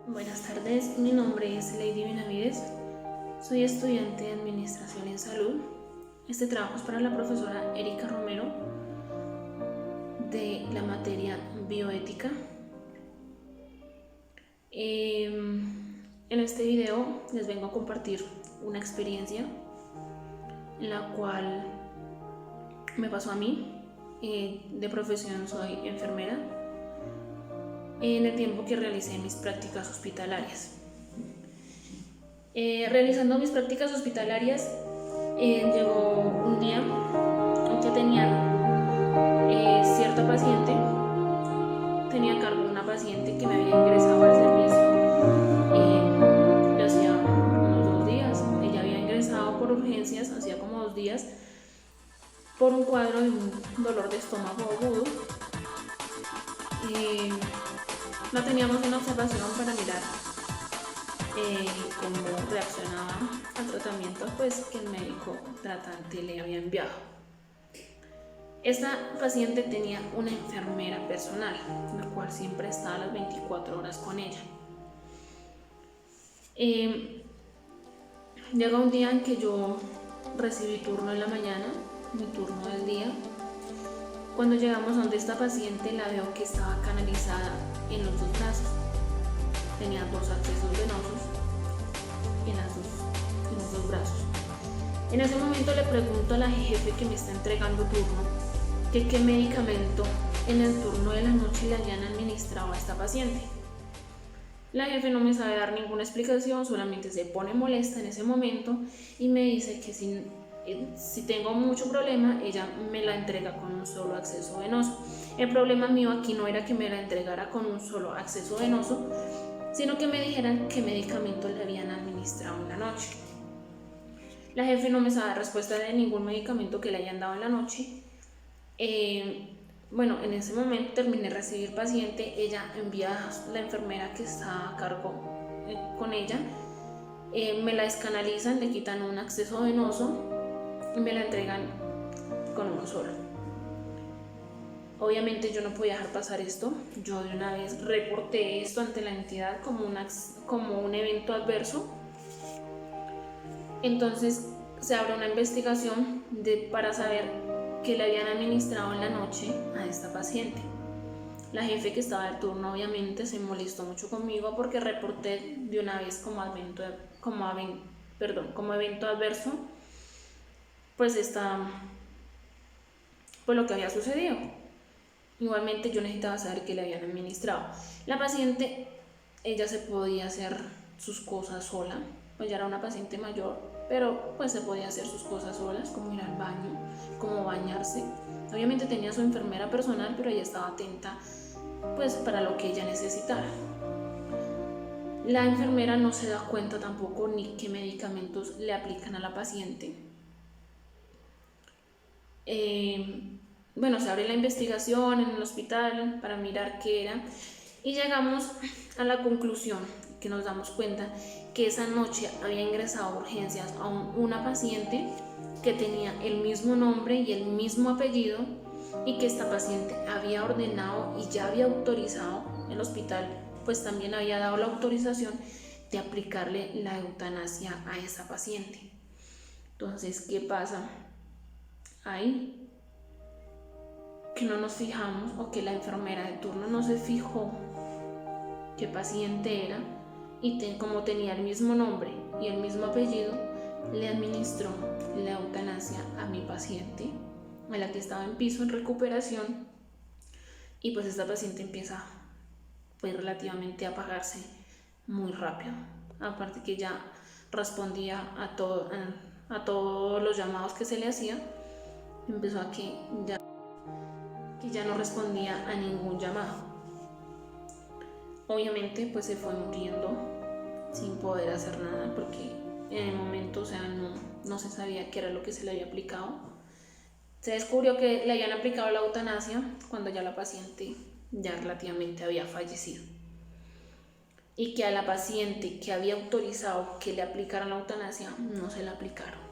Buenas tardes, mi nombre es Lady Benavides, soy estudiante de Administración en Salud. Este trabajo es para la profesora Erika Romero de la materia Bioética. En este video les vengo a compartir una experiencia en la cual me pasó a mí. De profesión soy enfermera. En el tiempo que realicé mis prácticas hospitalarias. Realizando mis prácticas hospitalarias, llegó un día en que tenía cierta paciente, tenía a cargo una paciente que me había ingresado al servicio. Lo hacía unos 2 días, ella había ingresado por urgencias, hacía como 2 días, por un cuadro de un dolor de estómago agudo. No teníamos una observación para mirar cómo reaccionaba al tratamiento pues, que el médico tratante le había enviado. Esta paciente tenía una enfermera personal, la cual siempre estaba a las 24 horas con ella. Llega un día en que yo recibí turno en la mañana, mi turno del día. Cuando llegamos a donde esta paciente, la veo que estaba canalizada en los 2 brazos. Tenía 2 accesos venosos en los dos brazos. En ese momento le pregunto a la jefe que me está entregando turno que qué medicamento en el turno de la noche le habían administrado a esta paciente. La jefe no me sabe dar ninguna explicación, solamente se pone molesta en ese momento y me dice que si tengo mucho problema, ella me la entrega con un solo acceso venoso. El problema mío aquí no era que me la entregara con un solo acceso venoso, sino que me dijeran qué medicamento le habían administrado en la noche. La jefe no me sabe dar respuesta de ningún medicamento que le hayan dado en la noche. En ese momento terminé de recibir paciente, ella envía a la enfermera que está a cargo con ella, me la descanalizan, le quitan un acceso venoso y me la entregan con uno solo. Obviamente yo no podía dejar pasar esto, yo de una vez reporté esto ante la entidad como un evento adverso. Entonces se abre una investigación para saber qué le habían administrado en la noche a esta paciente. La jefe que estaba de turno obviamente se molestó mucho conmigo porque reporté de una vez como evento adverso pues lo que había sucedido. Igualmente yo necesitaba saber qué le habían administrado. La paciente, ella se podía hacer sus cosas sola, pues ya era una paciente mayor, pero pues se podía hacer sus cosas solas, como ir al baño, como bañarse. Obviamente tenía su enfermera personal, pero ella estaba atenta pues para lo que ella necesitara. La enfermera no se da cuenta tampoco ni qué medicamentos le aplican a la paciente. Se abre la investigación en el hospital para mirar qué era y llegamos a la conclusión que nos damos cuenta que esa noche había ingresado a urgencias a una paciente que tenía el mismo nombre y el mismo apellido y que esta paciente había ordenado y ya había autorizado el hospital, pues también había dado la autorización de aplicarle la eutanasia a esa paciente. Entonces, ¿qué pasa ahí? Que no nos fijamos o que la enfermera de turno no se fijó qué paciente era y como tenía el mismo nombre y el mismo apellido, le administró la eutanasia a mi paciente, a la que estaba en piso en recuperación, y pues esta paciente empieza pues relativamente a apagarse muy rápido, aparte que ya respondía a todos los llamados que se le hacía, empezó a que ya no respondía a ningún llamado. Obviamente pues se fue muriendo sin poder hacer nada porque en el momento no se sabía qué era lo que se le había aplicado. Se descubrió que le habían aplicado la eutanasia cuando ya la paciente ya relativamente había fallecido y que a la paciente que había autorizado que le aplicaran la eutanasia no se la aplicaron.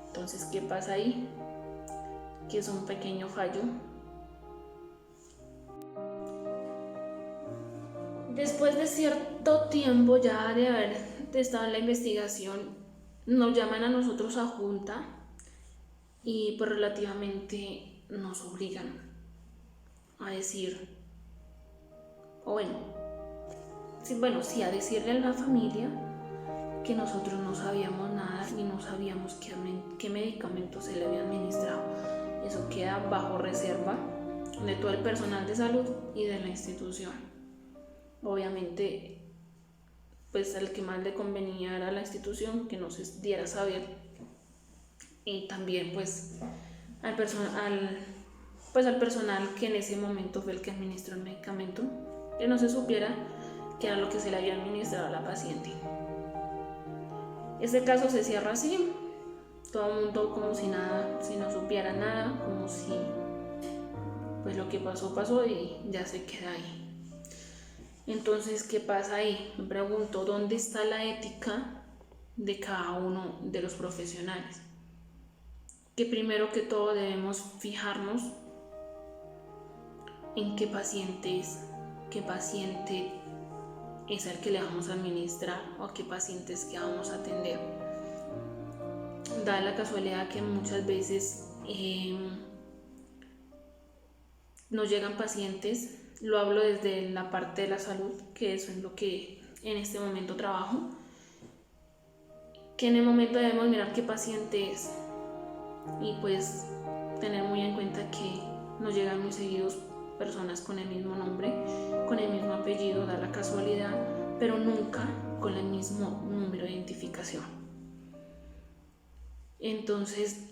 Entonces, ¿qué pasa ahí? Que es un pequeño fallo. Después de cierto tiempo ya de haber estado en la investigación, nos llaman a nosotros a junta y pues relativamente nos obligan a decir, o sí, a decirle a la familia que nosotros no sabíamos nada y no sabíamos qué medicamentos se le había administrado. Eso queda bajo reserva de todo el personal de salud y de la institución. Obviamente, pues al que más le convenía era la institución que nos diera a saber, y también pues al personal que en ese momento fue el que administró el medicamento, que no se supiera qué era lo que se le había administrado a la paciente. Este caso se cierra así, todo el mundo como si nada, si no supiera nada, como si pues lo que pasó y ya se queda ahí. Entonces, ¿qué pasa ahí? Me pregunto, ¿dónde está la ética de cada uno de los profesionales? Que primero que todo debemos fijarnos en qué paciente es el que le vamos a administrar o a qué pacientes que vamos a atender. Da la casualidad que muchas veces nos llegan pacientes, lo hablo desde la parte de la salud, que eso es lo que en este momento trabajo, que en el momento debemos mirar qué paciente es y pues tener muy en cuenta que nos llegan muy seguidos personas con el mismo nombre, con el mismo apellido, da la casualidad, pero nunca con el mismo número de identificación. Entonces,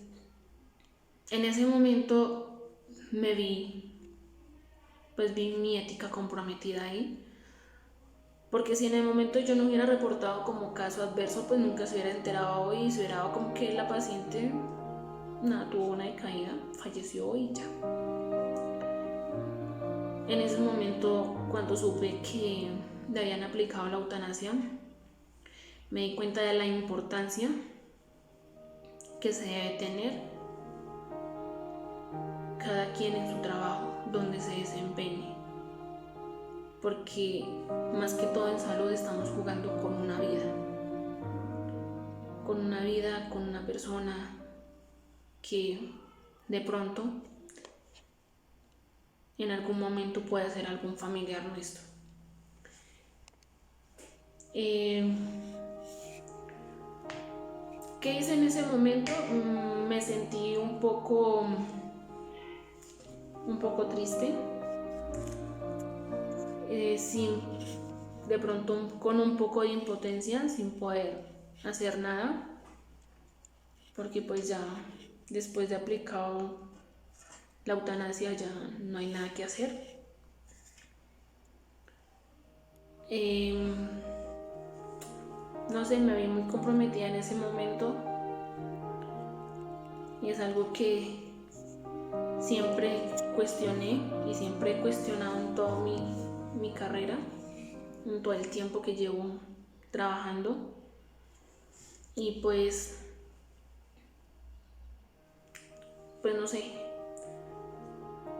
en ese momento vi mi ética comprometida ahí, porque si en el momento yo no hubiera reportado como caso adverso, pues nunca se hubiera enterado y se hubiera dado como que la paciente tuvo una decaída, falleció y ya. En ese momento, cuando supe que le habían aplicado la eutanasia, me di cuenta de la importancia que se debe tener cada quien en su trabajo, donde se desempeñe, porque más que todo en salud estamos jugando con una vida, con una persona que de pronto en algún momento puede ser algún familiar nuestro. ¿Qué hice en ese momento? Me sentí un poco triste, de pronto con un poco de impotencia, sin poder hacer nada, porque pues ya después de aplicado la eutanasia ya no hay nada que hacer. No sé, me vi muy comprometida en ese momento y es algo que siempre cuestioné y siempre he cuestionado en toda mi carrera, en todo el tiempo que llevo trabajando. Y pues no sé,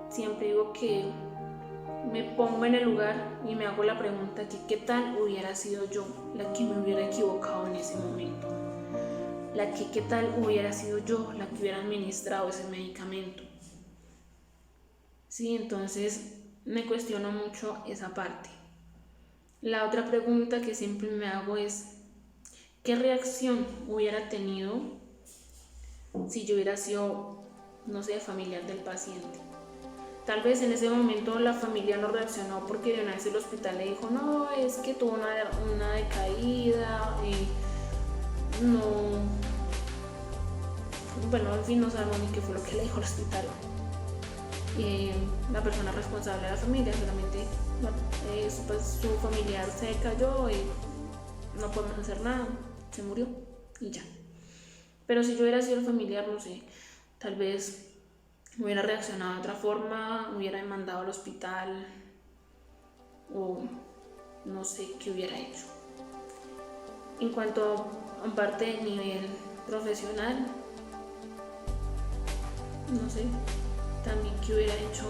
siempre digo que me pongo en el lugar y me hago la pregunta que qué tal hubiera sido yo la que me hubiera equivocado en ese momento, qué tal hubiera sido yo la que hubiera administrado ese medicamento. Sí, entonces me cuestiono mucho esa parte. La otra pregunta que siempre me hago es ¿qué reacción hubiera tenido si yo hubiera sido, no sé, familiar del paciente? Tal vez en ese momento la familia no reaccionó porque de una vez el hospital le dijo, no, es que tuvo una decaída, no, bueno, en fin, no sabemos ni qué fue lo que le dijo el hospital. La persona responsable de la familia solamente, pues su familiar se cayó y no podemos hacer nada, se murió y ya. Pero si yo hubiera sido el familiar, no sé, tal vez hubiera reaccionado de otra forma, hubiera demandado al hospital o no sé qué hubiera hecho. En cuanto a parte de nivel profesional, no sé, también qué hubiera hecho